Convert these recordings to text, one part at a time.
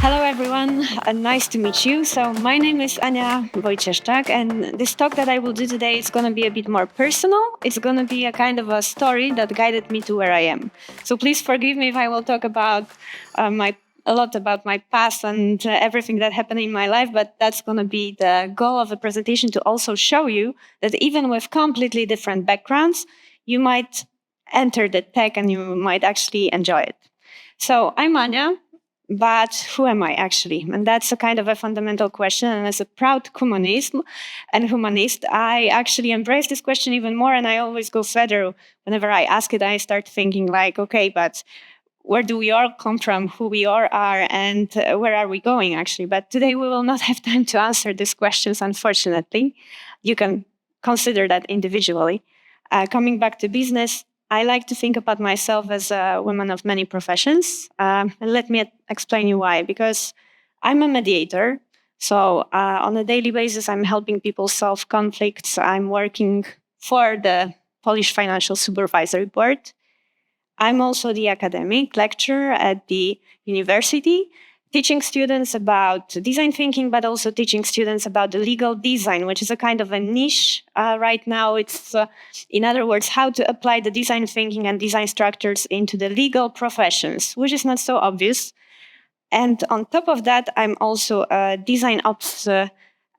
Hello, everyone. Nice to meet you. So my name is Ania WOJCIESZCZAK, and this talk that I will do today is going to be a bit more personal. It's going to be a kind of a story that guided me to where I am. So please forgive me if I will talk about a lot about my past and everything that happened in my life, but that's going to be the goal of the presentation, to also show you that even with completely different backgrounds, you might enter the tech and you might actually enjoy it. So I'm Ania. But who am I actually? And that's a kind of a fundamental question. And as a proud humanist, I actually embrace this question even more. And I always go further. Whenever I ask it, I start thinking like, okay, but where do we all come from, who we all are, and where are we going actually? But today we will not have time to answer these questions, unfortunately. You can consider that individually. Coming back to business, I like to think about myself as a woman of many professions. And let me explain you why. Because I'm a mediator. So on a daily basis, I'm helping people solve conflicts. I'm working for the Polish Financial Supervisory Board. I'm also the academic lecturer at the university, teaching students about design thinking, but also teaching students about the legal design, which is a kind of a niche right now. It's, in other words, how to apply the design thinking and design structures into the legal professions, which is not so obvious. And on top of that, I'm also a DesignOps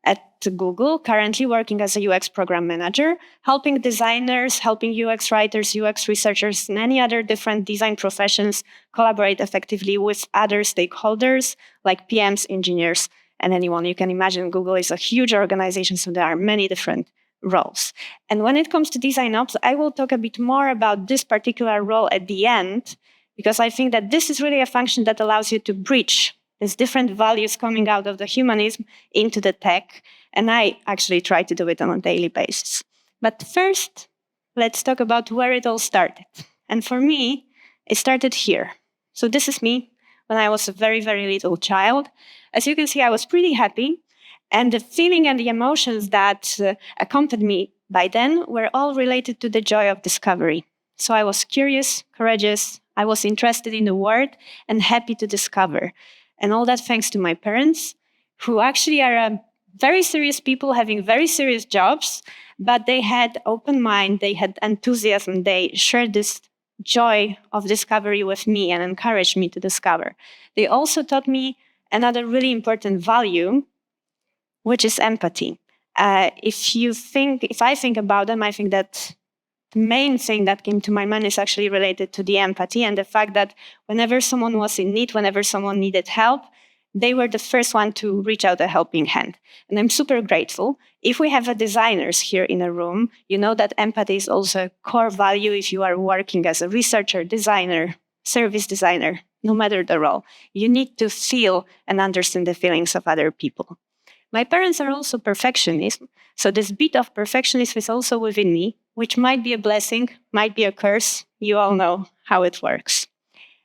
at Google, currently working as a UX program manager, helping designers, helping UX writers, UX researchers, and any other different design professions collaborate effectively with other stakeholders like PMs, engineers, and anyone. You can imagine Google is a huge organization, so there are many different roles. And when it comes to DesignOps, I will talk a bit more about this particular role at the end, because I think that this is really a function that allows you to bridge these different values coming out of the humanism into the tech. And I actually try to do it on a daily basis. But first, let's talk about where it all started. And for me, it started here. So this is me when I was a very, very little child. As you can see, I was pretty happy. And the feeling and the emotions that accompanied me by then were all related to the joy of discovery. So I was curious, courageous, I was interested in the world and happy to discover. And all that thanks to my parents, who actually are very serious people having very serious jobs, but they had open mind, they had enthusiasm, they shared this joy of discovery with me and encouraged me to discover. They also taught me another really important value, which is empathy. If I think about them, I think that the main thing that came to my mind is actually related to the empathy and the fact that whenever someone was in need, whenever someone needed help, they were the first one to reach out a helping hand. And I'm super grateful. If we have designers here in a room, you know that empathy is also a core value if you are working as a researcher, designer, service designer, no matter the role. You need to feel and understand the feelings of other people. My parents are also perfectionists, so this bit of perfectionism is also within me, which might be a blessing, might be a curse. You all know how it works.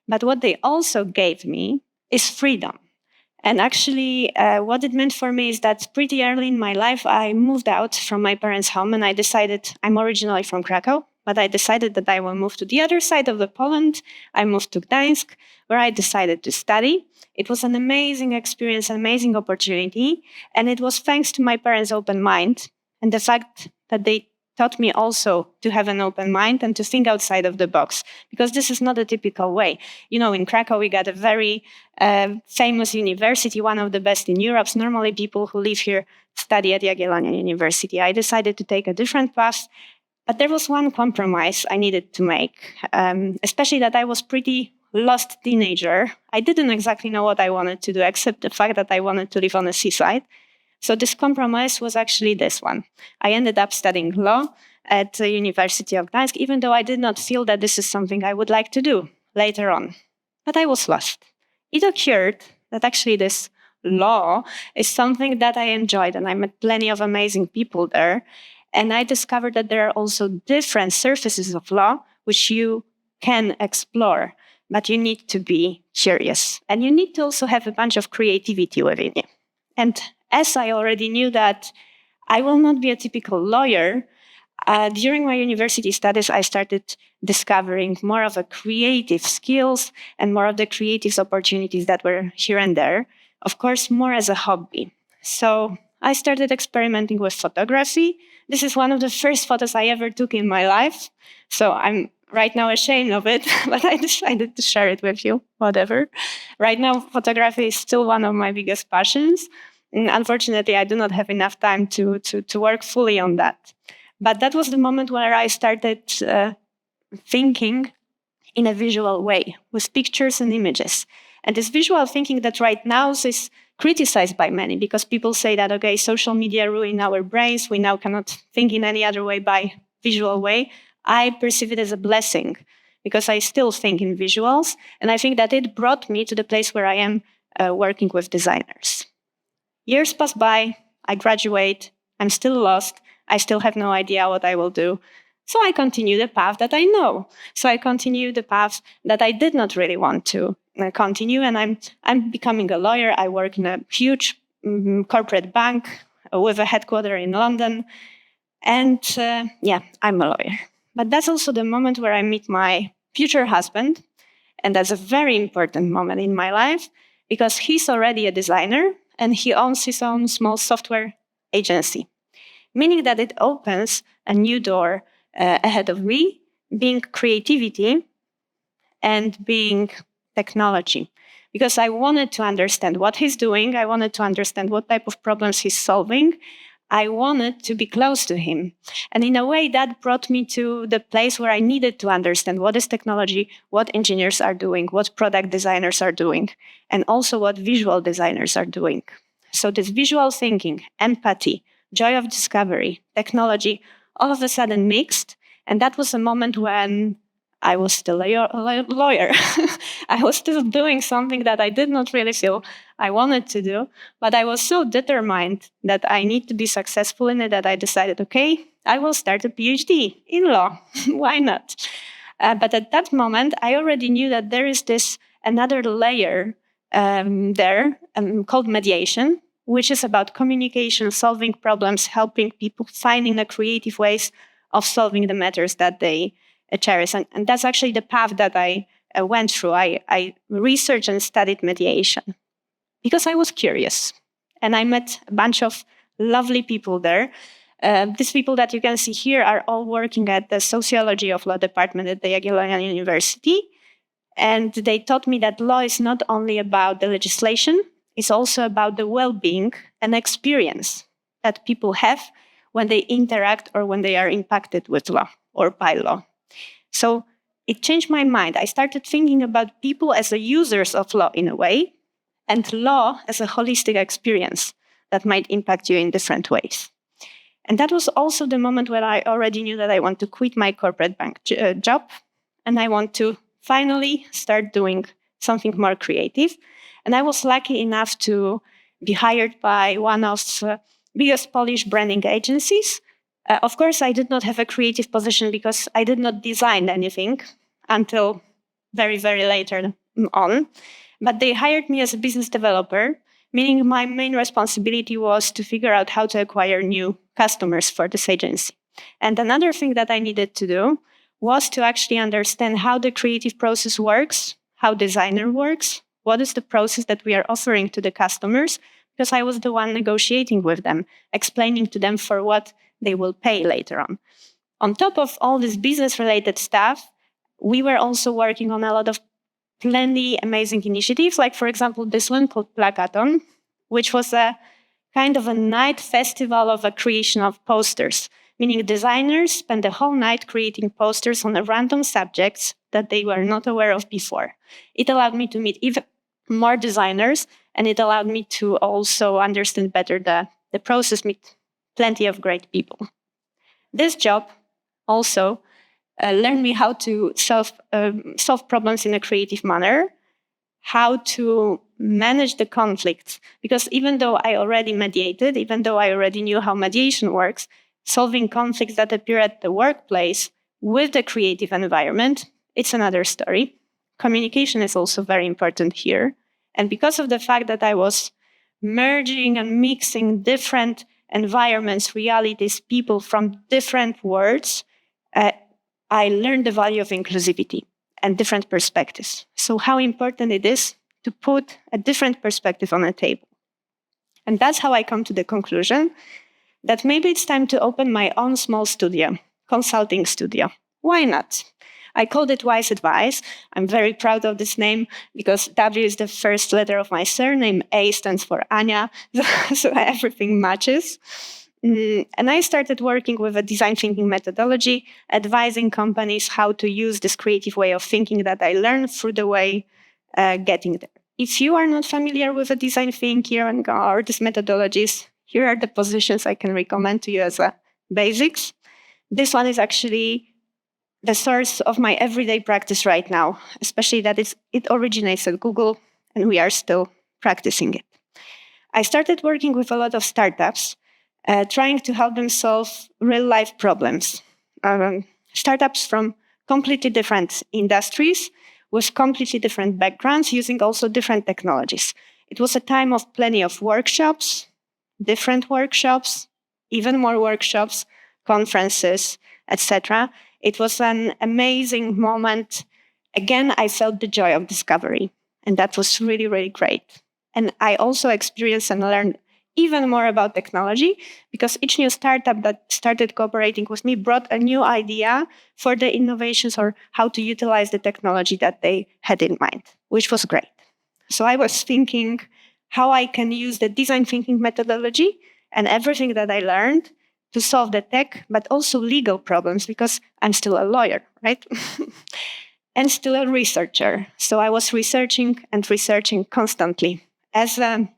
But what they also gave me is freedom. And actually, what it meant for me is that pretty early in my life, I moved out from my parents' home and I decided, I'm originally from Krakow, but I decided that I will move to the other side of the Poland. I moved to Gdańsk, where I decided to study. It was an amazing experience, an amazing opportunity. And it was thanks to my parents' open mind and the fact that they taught me also to have an open mind and to think outside of the box, because this is not a typical way. You know, in Krakow, we got a very famous university, one of the best in Europe. Normally, people who live here study at Jagiellonian University. I decided to take a different path, but there was one compromise I needed to make, especially that I was pretty lost teenager. I didn't exactly know what I wanted to do, except the fact that I wanted to live on the seaside. So this compromise was actually this one. I ended up studying law at the University of Gdańsk, even though I did not feel that this is something I would like to do later on. But I was lost. It occurred that actually this law is something that I enjoyed, and I met plenty of amazing people there. And I discovered that there are also different surfaces of law which you can explore, but you need to be curious. And you need to also have a bunch of creativity within you. And as I already knew that I will not be a typical lawyer, During my university studies, I started discovering more of a creative skills and more of the creative opportunities that were here and there. Of course, more as a hobby. So I started experimenting with photography. This is one of the first photos I ever took in my life. So I'm right now ashamed of it, but I decided to share it with you, whatever. Right now, photography is still one of my biggest passions. And unfortunately, I do not have enough time to work fully on that. But that was the moment where I started thinking in a visual way with pictures and images. And this visual thinking that right now is criticized by many because people say that, okay, social media ruin our brains. We now cannot think in any other way by visual way. I perceive it as a blessing because I still think in visuals. And I think that it brought me to the place where I am working with designers. Years pass by, I graduate, I'm still lost. I still have no idea what I will do. So I continue the path that I know. So I continue the path that I did not really want to continue. And I'm becoming a lawyer. I work in a huge corporate bank with a headquarters in London. And I'm a lawyer. But that's also the moment where I meet my future husband. And that's a very important moment in my life because he's already a designer and he owns his own small software agency, meaning that it opens a new door ahead of me, being creativity and being technology. Because I wanted to understand what he's doing, I wanted to understand what type of problems he's solving, I wanted to be close to him. And in a way, that brought me to the place where I needed to understand what is technology, what engineers are doing, what product designers are doing, and also what visual designers are doing. So this visual thinking, empathy, joy of discovery, technology, all of a sudden mixed. And that was a moment when I was still a lawyer. I was still doing something that I did not really feel I wanted to do, but I was so determined that I need to be successful in it that I decided, okay, I will start a PhD in law. Why not? But at that moment, I already knew that there is this another layer there called mediation, which is about communication, solving problems, helping people finding the creative ways of solving the matters that they cherish. And that's actually the path that I went through. I researched and studied mediation because I was curious. And I met a bunch of lovely people there. These people that you can see here are all working at the Sociology of Law department at the Jagiellonian University. And they taught me that law is not only about the legislation, it's also about the well-being and experience that people have when they interact or when they are impacted with law or by law. So it changed my mind. I started thinking about people as the users of law in a way, and law as a holistic experience that might impact you in different ways. And that was also the moment where I already knew that I want to quit my corporate bank job, and I want to finally start doing something more creative. And I was lucky enough to be hired by one of the biggest Polish branding agencies. Of course, I did not have a creative position because I did not design anything until very, very later on. But they hired me as a business developer, meaning my main responsibility was to figure out how to acquire new customers for this agency. And another thing that I needed to do was to actually understand how the creative process works, how designer works, what is the process that we are offering to the customers, because I was the one negotiating with them, explaining to them for what they will pay later on. On top of all this business-related stuff, we were also working on a lot of plenty amazing initiatives, like, for example, this one called Plakaton, which was a kind of a night festival of a creation of posters, meaning designers spent the whole night creating posters on a random subjects that they were not aware of before. It allowed me to meet even more designers, and it allowed me to also understand better the process, meet plenty of great people. This job also learned me how to solve problems in a creative manner, how to manage the conflicts. Because even though I already mediated, even though I already knew how mediation works, solving conflicts that appear at the workplace with the creative environment, it's another story. Communication is also very important here. And because of the fact that I was merging and mixing different environments, realities, people from different worlds, I learned the value of inclusivity and different perspectives. So how important it is to put a different perspective on a table. And that's how I come to the conclusion that maybe it's time to open my own small studio, consulting studio. Why not? I called it Wise Advice. I'm very proud of this name because W is the first letter of my surname. A stands for Ania, so everything matches. And I started working with a design thinking methodology, advising companies how to use this creative way of thinking that I learned through the way getting there. If you are not familiar with a design thinking or these methodologies, here are the positions I can recommend to you as basics. This one is actually the source of my everyday practice right now, especially that it originates at Google and we are still practicing it. I started working with a lot of startups, trying to help them solve real life problems. Startups from completely different industries with completely different backgrounds, using also different technologies. It was a time of plenty of workshops, different workshops, even more workshops, conferences, etc. It was an amazing moment. Again, I felt the joy of discovery, and that was really, really great. And I also experienced and learned even more about technology because each new startup that started cooperating with me brought a new idea for the innovations or how to utilize the technology that they had in mind, which was great. So I was thinking how I can use the design thinking methodology and everything that I learned to solve the tech, but also legal problems because I'm still a lawyer, right? And still a researcher. So I was researching and researching constantly. As a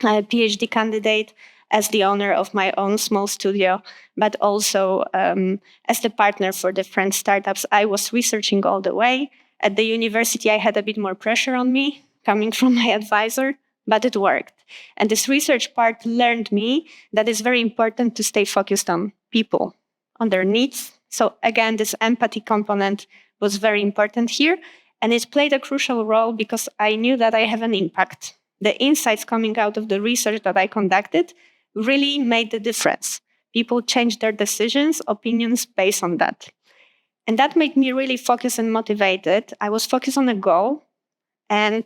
PhD candidate, as the owner of my own small studio, but also as the partner for different startups, I was researching all the way. At the university, I had a bit more pressure on me coming from my advisor, but it worked. And this research part learned me that it's very important to stay focused on people, on their needs. So again, this empathy component was very important here. And it played a crucial role because I knew that I have an impact. The insights coming out of the research that I conducted really made the difference. People changed their decisions, opinions based on that. And that made me really focused and motivated. I was focused on a goal and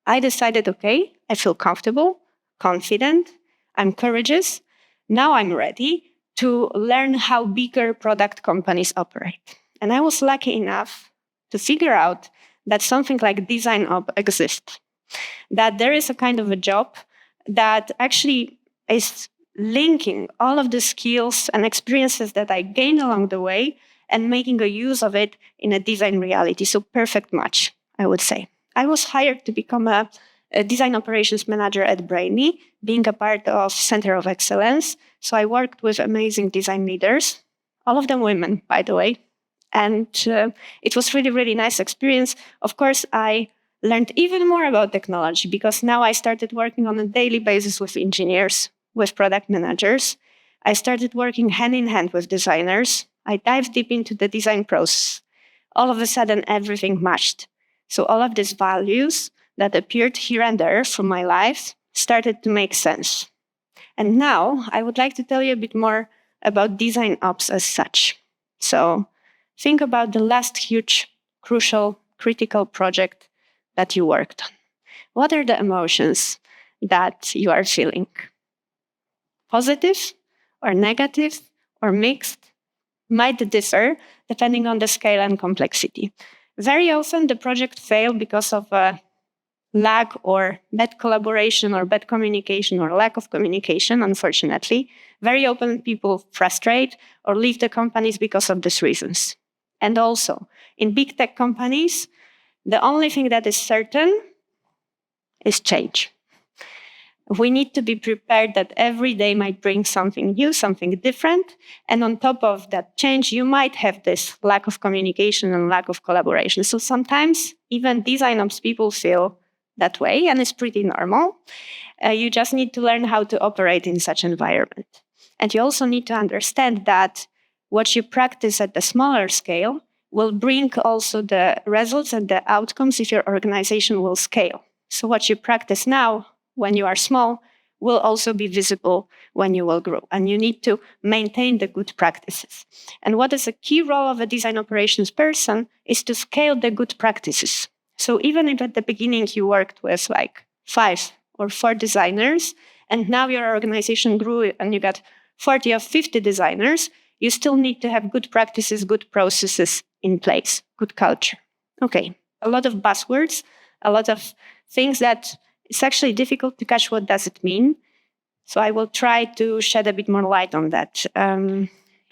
I decided, okay, I feel comfortable, confident, I'm courageous. Now I'm ready to learn how bigger product companies operate. And I was lucky enough to figure out that something like DesignOps exists, that there is a kind of a job that actually is linking all of the skills and experiences that I gained along the way and making a use of it in a design reality. So perfect match, I would say. I was hired to become a design operations manager at Brainy, being a part of Center of Excellence. So I worked with amazing design leaders, all of them women, by the way. And it was really, really nice experience. Of course, I learned even more about technology because now I started working on a daily basis with engineers, with product managers. I started working hand in hand with designers. I dived deep into the design process. All of a sudden, everything matched. So all of these values that appeared here and there from my life started to make sense. And now I would like to tell you a bit more about DesignOps as such. So think about the last huge, crucial, critical project that you worked on. What are the emotions that you are feeling? Positive or negative or mixed? Might differ depending on the scale and complexity. Very often the project failed because of a lack or bad collaboration or bad communication or lack of communication, unfortunately. Very often people frustrate or leave the companies because of these reasons. And also, in big tech companies, the only thing that is certain is change. We need to be prepared that every day might bring something new, something different. And on top of that change, you might have this lack of communication and lack of collaboration. So sometimes even DesignOps people feel that way, and it's pretty normal. You just need to learn how to operate in such environment. And you also need to understand that what you practice at the smaller scale will bring also the results and the outcomes if your organization will scale. So what you practice now when you are small will also be visible when you will grow. And you need to maintain the good practices. And what is a key role of a design operations person is to scale the good practices. So even if at the beginning you worked with like 5 or 4 designers, and now your organization grew and you got 40 or 50 designers, you still need to have good practices, good processes in place, good culture. Okay, a lot of buzzwords, a lot of things that it's actually difficult to catch what does it mean. So I will try to shed a bit more light on that.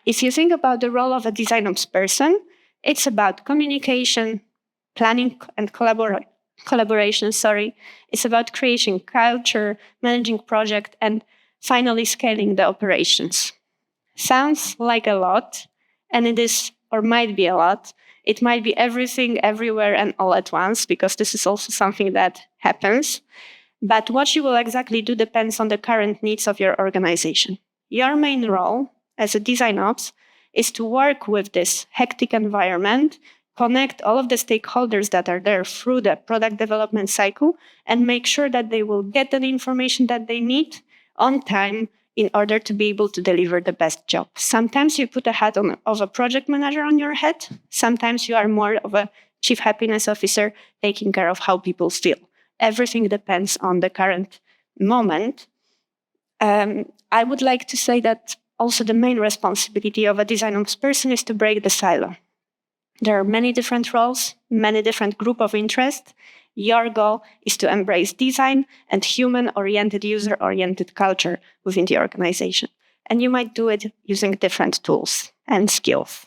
If you think about the role of a DesignOps person, it's about communication, planning and collaboration. It's about creating culture, managing project, and finally scaling the operations. Sounds like a lot, and it is or might be a lot. It might be everything, everywhere, and all at once, because this is also something that happens. But what you will exactly do depends on the current needs of your organization. Your main role as a design ops is to work with this hectic environment, connect all of the stakeholders that are there through the product development cycle, and make sure that they will get the information that they need on time in order to be able to deliver the best job. Sometimes you put a hat of a project manager on your head. Sometimes you are more of a chief happiness officer taking care of how people feel. Everything depends on the current moment. I would like to say that also the main responsibility of a design ops person is to break the silo. There are many different roles, many different group of interest. Your goal is to embrace design and human-oriented, user-oriented culture within the organization. And you might do it using different tools and skills.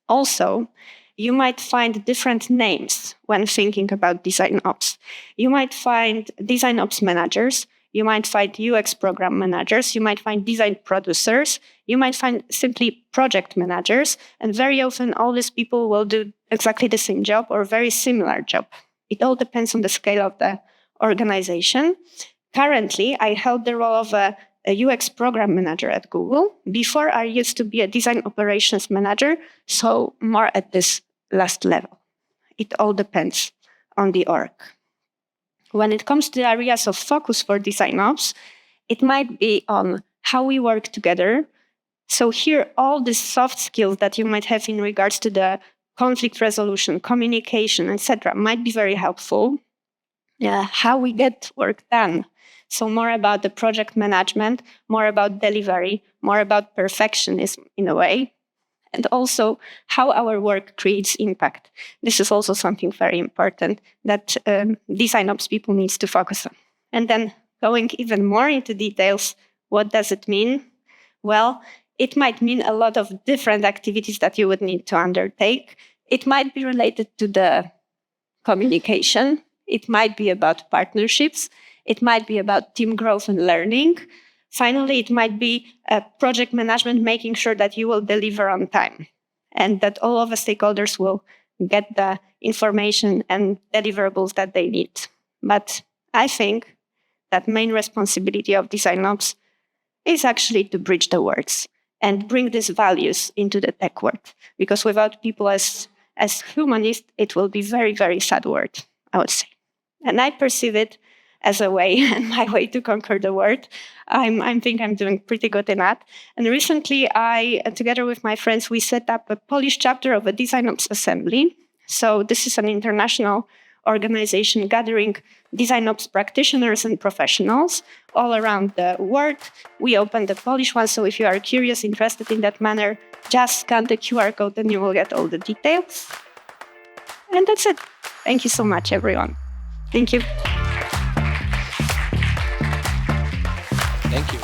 Also, you might find different names when thinking about design ops. You might find design ops managers. You might find UX program managers. You might find design producers. You might find simply project managers. And very often, all these people will do exactly the same job or very similar job. It all depends on the scale of the organization. Currently, I held the role of a UX program manager at Google. Before, I used to be a design operations manager, so more at this last level. It all depends on the org. When it comes to the areas of focus for design ops, it might be on how we work together. So here, all the soft skills that you might have in regards to the conflict resolution, communication, etc., might be very helpful. How we get work done. So more about the project management, more about delivery, more about perfectionism in a way, and also how our work creates impact. This is also something very important that design ops people needs to focus on. And then going even more into details, what does it mean? Well, it might mean a lot of different activities that you would need to undertake. It might be related to the communication. It might be about partnerships. It might be about team growth and learning. Finally, it might be project management, making sure that you will deliver on time and that all of the stakeholders will get the information and deliverables that they need. But I think that main responsibility of design ops is actually to bridge the words and bring these values into the tech world. Because without people as humanists, it will be very, very sad word, I would say. And I perceive it as a way and my way to conquer the world. I think I'm doing pretty good in that. And recently, together with my friends, we set up a Polish chapter of a DesignOps assembly. So this is an international organization gathering DesignOps practitioners and professionals all around the world. We opened the Polish one, so if you are curious, interested in that manner, just scan the QR code and you will get all the details. And that's it. Thank you so much, everyone. Thank you. Thank you.